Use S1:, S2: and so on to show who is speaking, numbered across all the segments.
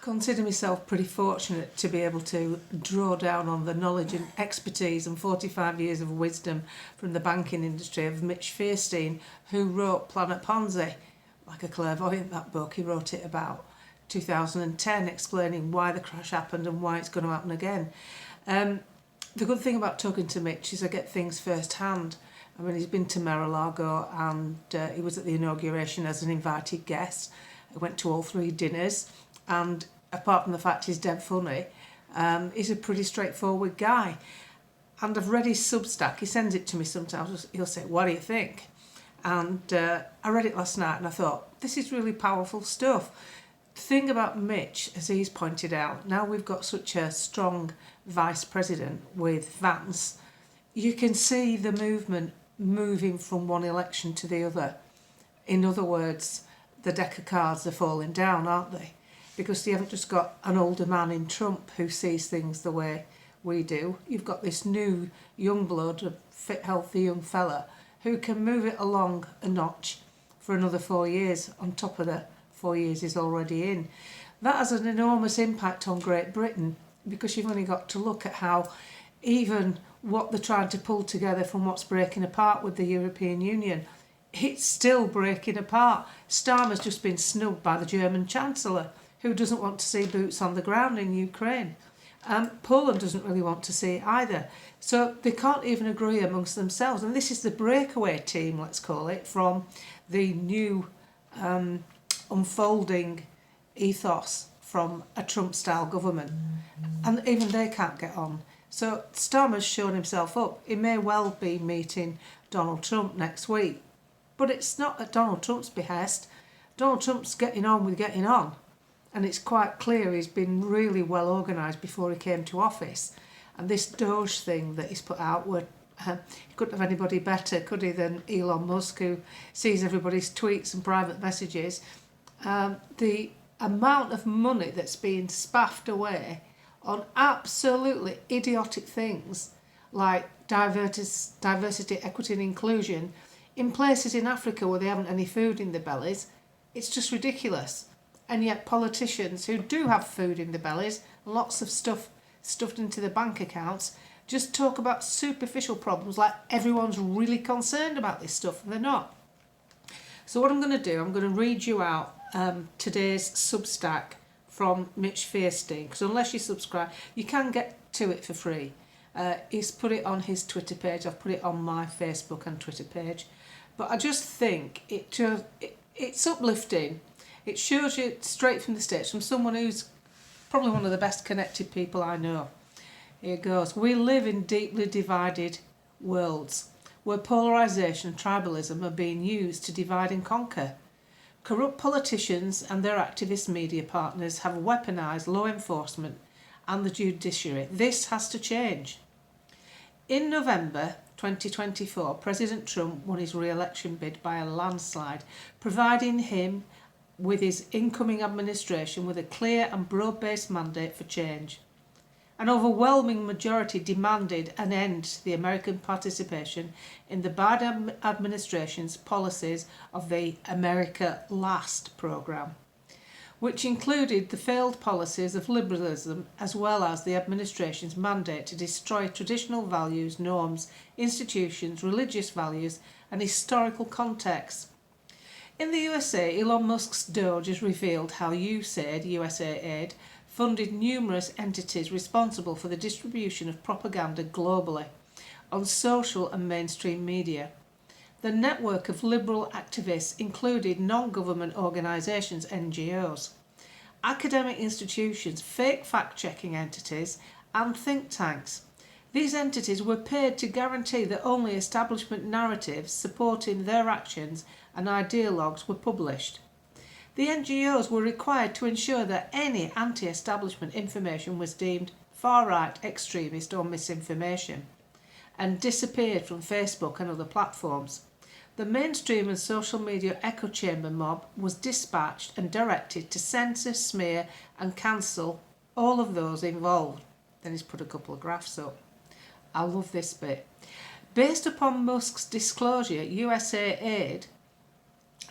S1: consider myself pretty fortunate to be able to draw down on the knowledge and expertise and 45 years of wisdom from the banking industry of Mitch, who wrote Planet Ponzi, like a clairvoyant, that book. He wrote it about 2010, explaining why the crash happened and why it's going to happen again. The good thing about talking to Mitch is I get things firsthand. I mean, he's been to Mar-a-Lago and he was at the inauguration as an invited guest. I went to all 3 dinners, and apart from the fact he's dead funny, he's a pretty straightforward guy. And I've read his Substack. He sends it to me sometimes. He'll say, "What do you think?" And I read it last night and I thought, this is really powerful stuff. The thing about Mitch, as he's pointed out, now we've got such a strong vice president with Vance, you can see the movement moving from one election to the other. In other words, the deck of cards are falling down, aren't they? Because you haven't just got an older man in Trump who sees things the way we do. You've got this new young blood, a fit, healthy young fella who can move it along a notch for another 4 years on top of the 4 years he's already in. That has an enormous impact on Great Britain, because you've only got to look at how even what they're trying to pull together from what's breaking apart with the European Union, it's still breaking apart. Starmer's just been snubbed by the German Chancellor, who doesn't want to see boots on the ground in Ukraine. Poland doesn't really want to see it either. So they can't even agree amongst themselves. And this is the breakaway team, let's call it, from the new unfolding ethos from a Trump-style government. And even they can't get on. So Starmer's shown himself up. He may well be meeting Donald Trump next week. But it's not at Donald Trump's behest. Donald Trump's getting on with getting on. And it's quite clear he's been really well organised before he came to office. And this Doge thing that he's put out, he couldn't have anybody better, could he, than Elon Musk, who sees everybody's tweets and private messages. The amount of money that's being spaffed away on absolutely idiotic things like diversity, equity and inclusion in places in Africa where they haven't any food in their bellies, it's just ridiculous. And yet politicians who do have food in their bellies, lots of stuff stuffed into their bank accounts, just talk about superficial problems like everyone's really concerned about this stuff, and they're not. So what I'm going to do, I'm going to read you out today's Substack from Mitch, because unless you subscribe, you can get to it for free. He's put it on his Twitter page. I've put it on my Facebook and Twitter page. But I just think it's uplifting. It shows you straight from the stage from someone who's probably one of the best connected people I know. Here goes. We live in deeply divided worlds where polarisation and tribalism are being used to divide and conquer. Corrupt politicians and their activist media partners have weaponised law enforcement and the judiciary. This has to change. In November 2024, President Trump won his re-election bid by a landslide, providing him with his incoming administration with a clear and broad-based mandate for change. An overwhelming majority demanded an end to the American participation in the Biden administration's policies of the America Last program, which included the failed policies of liberalism as well as the administration's mandate to destroy traditional values, norms, institutions, religious values and historical contexts. In the USA, Elon Musk's Doge has revealed how USAID, USAID, funded numerous entities responsible for the distribution of propaganda globally on social and mainstream media. The network of liberal activists included non-government organisations, NGOs, academic institutions, fake fact-checking entities and think tanks. These entities were paid to guarantee that only establishment narratives supporting their actions and ideologues were published. The NGOs were required to ensure that any anti-establishment information was deemed far-right, extremist or misinformation and disappeared from Facebook and other platforms. The mainstream and social media echo chamber mob was dispatched and directed to censor, smear and cancel all of those involved. Then he's put a couple of graphs up. I love this bit. Based upon Musk's disclosure, USAID,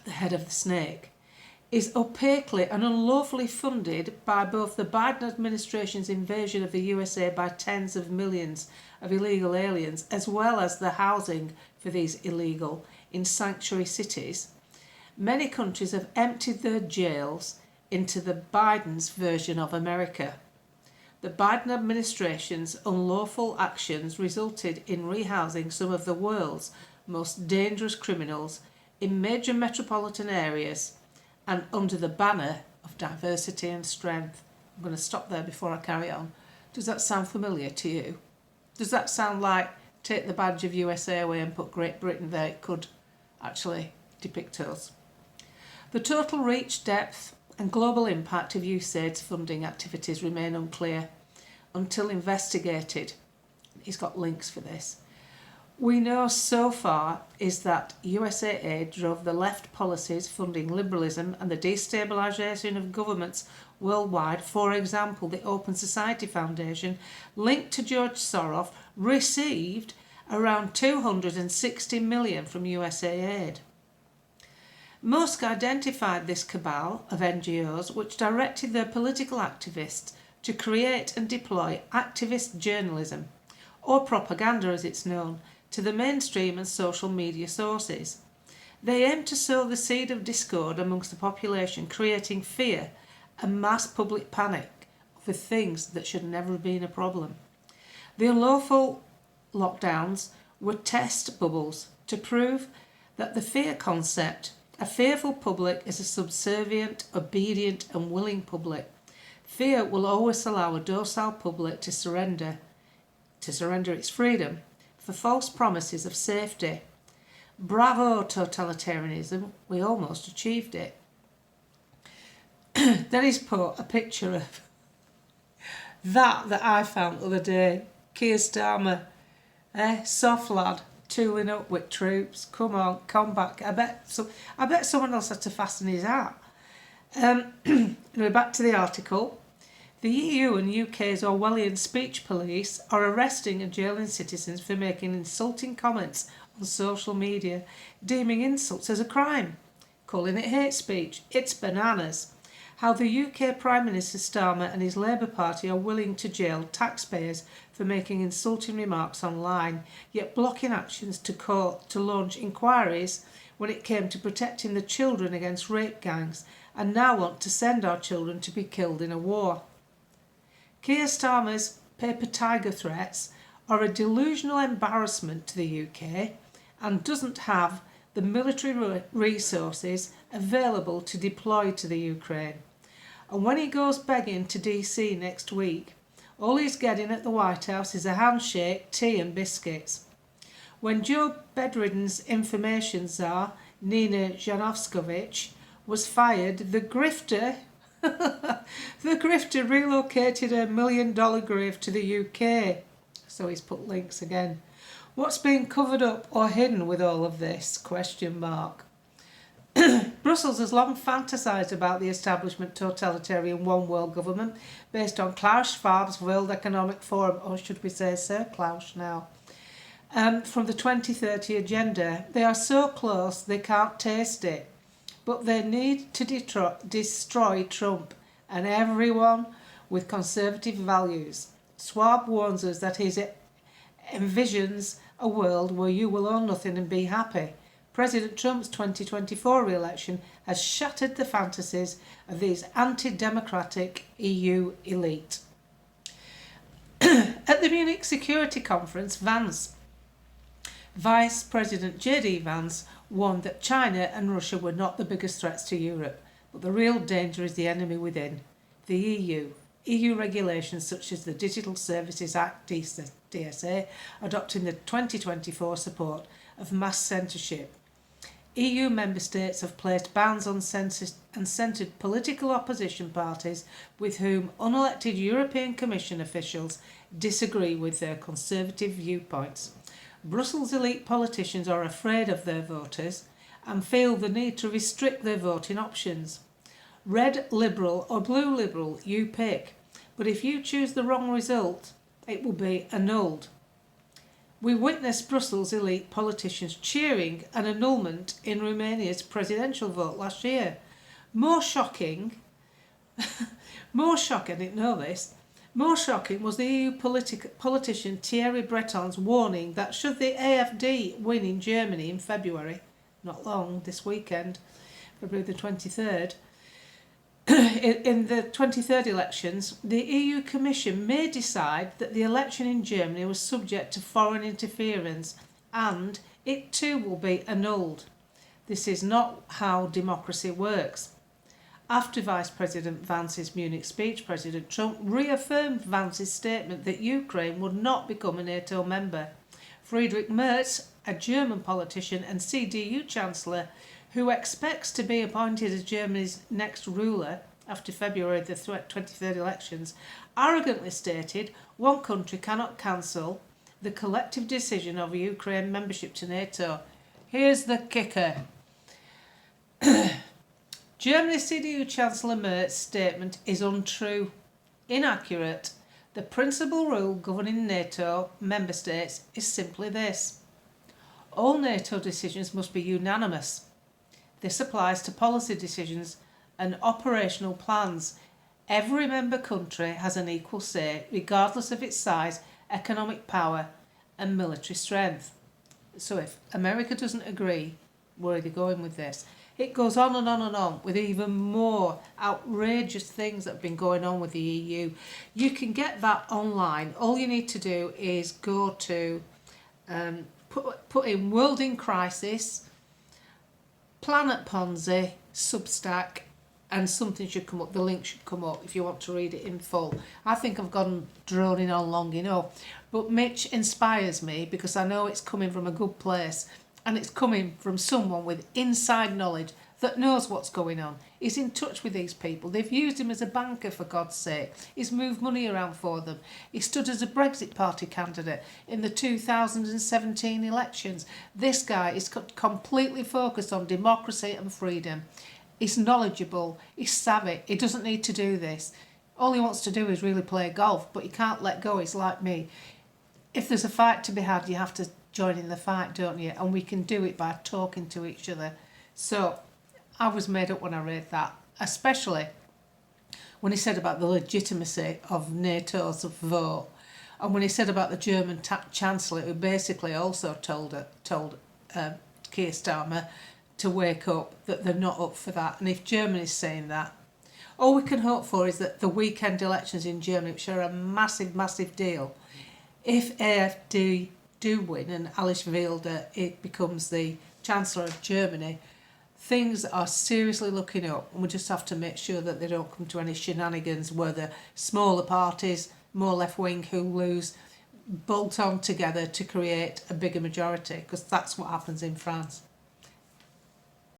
S1: the head of the snake, is opaquely and unlawfully funded by both the Biden administration's invasion of the USA by tens of millions of illegal aliens, as well as the housing for these illegal in sanctuary cities. Many countries have emptied their jails into the Biden's version of America. The Biden administration's unlawful actions resulted in rehousing some of the world's most dangerous criminals in major metropolitan areas and under the banner of diversity and strength. I'm going to stop there before I carry on. Does that sound familiar to you? Does that sound like take the badge of USA away and put Great Britain there? It could actually depict us. The total reach, depth and global impact of USAID's funding activities remain unclear until investigated. He's got links for this. We know so far is that USAID drove the left policies funding liberalism and the destabilisation of governments worldwide. For example, the Open Society Foundation, linked to George Soros, received around $260 million from USAID. Musk identified this cabal of NGOs which directed their political activists to create and deploy activist journalism, or propaganda as it's known, to the mainstream and social media sources. They aim to sow the seed of discord amongst the population, creating fear and mass public panic over things that should never have been a problem. The unlawful lockdowns were test bubbles to prove that the fear concept, a fearful public is a subservient, obedient and willing public. Fear will always allow a docile public to surrender its freedom for false promises of safety. Bravo, totalitarianism, we almost achieved it. Then he's put a picture of that I found the other day. Keir Starmer, soft lad, tooling up with troops. Come on, come back. I bet someone else had to fasten his hat. Anyway, back to the article. The EU and UK's Orwellian speech police are arresting and jailing citizens for making insulting comments on social media, deeming insults as a crime, calling it hate speech. It's bananas. How the UK Prime Minister Starmer and his Labour Party are willing to jail taxpayers for making insulting remarks online, yet blocking actions to launch inquiries when it came to protecting the children against rape gangs, and now want to send our children to be killed in a war. Keir Starmer's paper tiger threats are a delusional embarrassment to the UK and doesn't have the military resources available to deploy to the Ukraine. And when he goes begging to DC next week, all he's getting at the White House is a handshake, tea and biscuits. When Joe Bedridden's information czar, Nina Janovskovich, was fired, the grifter relocated her $1 million grave to the UK. So he's put links again. What's being covered up or hidden with all of this? Question mark. Brussels has long fantasised about the establishment totalitarian one world government based on Klaus Schwab's World Economic Forum, or should we say Sir Klaus now, from the 2030 agenda. They are so close they can't taste it, but they need to destroy Trump and everyone with conservative values. Schwab warns us that he envisions a world where you will own nothing and be happy. President Trump's 2024 re-election has shattered the fantasies of these anti-democratic EU elite. At the Munich Security Conference, Vice President J.D. Vance warned that China and Russia were not the biggest threats to Europe, but the real danger is the enemy within, the EU. EU regulations such as the Digital Services Act DSA adopting the 2024 support of mass censorship. EU member states have placed bans on censored political opposition parties with whom unelected European Commission officials disagree with their conservative viewpoints. Brussels elite politicians are afraid of their voters and feel the need to restrict their voting options. Red Liberal or Blue Liberal, you pick, but if you choose the wrong result, it will be annulled. We witnessed Brussels elite politicians cheering an annulment in Romania's presidential vote last year. More shocking, I didn't know this, more shocking was the EU politician Thierry Breton's warning that should the AfD win in Germany in February, not long, this weekend, February the 23rd, in the 2030 elections, the EU Commission may decide that the election in Germany was subject to foreign interference and it too will be annulled. This is not how democracy works. After Vice President Vance's Munich speech, President Trump reaffirmed Vance's statement that Ukraine would not become a NATO member. Friedrich Merz, a German politician and CDU Chancellor, who expects to be appointed as Germany's next ruler after February the 23rd elections, arrogantly stated one country cannot cancel the collective decision of Ukraine membership to NATO. Here's the kicker. Germany's CDU Chancellor Merz's statement is untrue, inaccurate. The principal rule governing NATO member states is simply this: all NATO decisions must be unanimous. This applies to policy decisions and operational plans. Every member country has an equal say, regardless of its size, economic power and military strength. So if America doesn't agree, where are they going with this? It goes on and on and on with even more outrageous things that have been going on with the EU. You can get that online. All you need to do is go to put in World in Crisis, Planet Ponzi, Substack, and something should come up. The link should come up if you want to read it in full. I think I've gone droning on long enough. But Mitch inspires me because I know it's coming from a good place. And it's coming from someone with inside knowledge that knows what's going on. He's in touch with these people. They've used him as a banker, for God's sake. He's moved money around for them. He stood as a Brexit Party candidate in the 2017 elections. This guy is completely focused on democracy and freedom. He's knowledgeable. He's savvy. He doesn't need to do this. All he wants to do is really play golf, but he can't let go. He's like me. If there's a fight to be had, you have to join in the fight, don't you? And we can do it by talking to each other. So I was made up when I read that, especially when he said about the legitimacy of NATO's vote, and when he said about the German Chancellor, who basically also told Keir Starmer to wake up, that they're not up for that. And if Germany's saying that, all we can hope for is that the weekend elections in Germany, which are a massive, massive deal, if AfD do win and Alice Wilder it becomes the Chancellor of Germany, things are seriously looking up, and we just have to make sure that they don't come to any shenanigans where the smaller parties, more left-wing who lose, bolt on together to create a bigger majority, because that's what happens in France.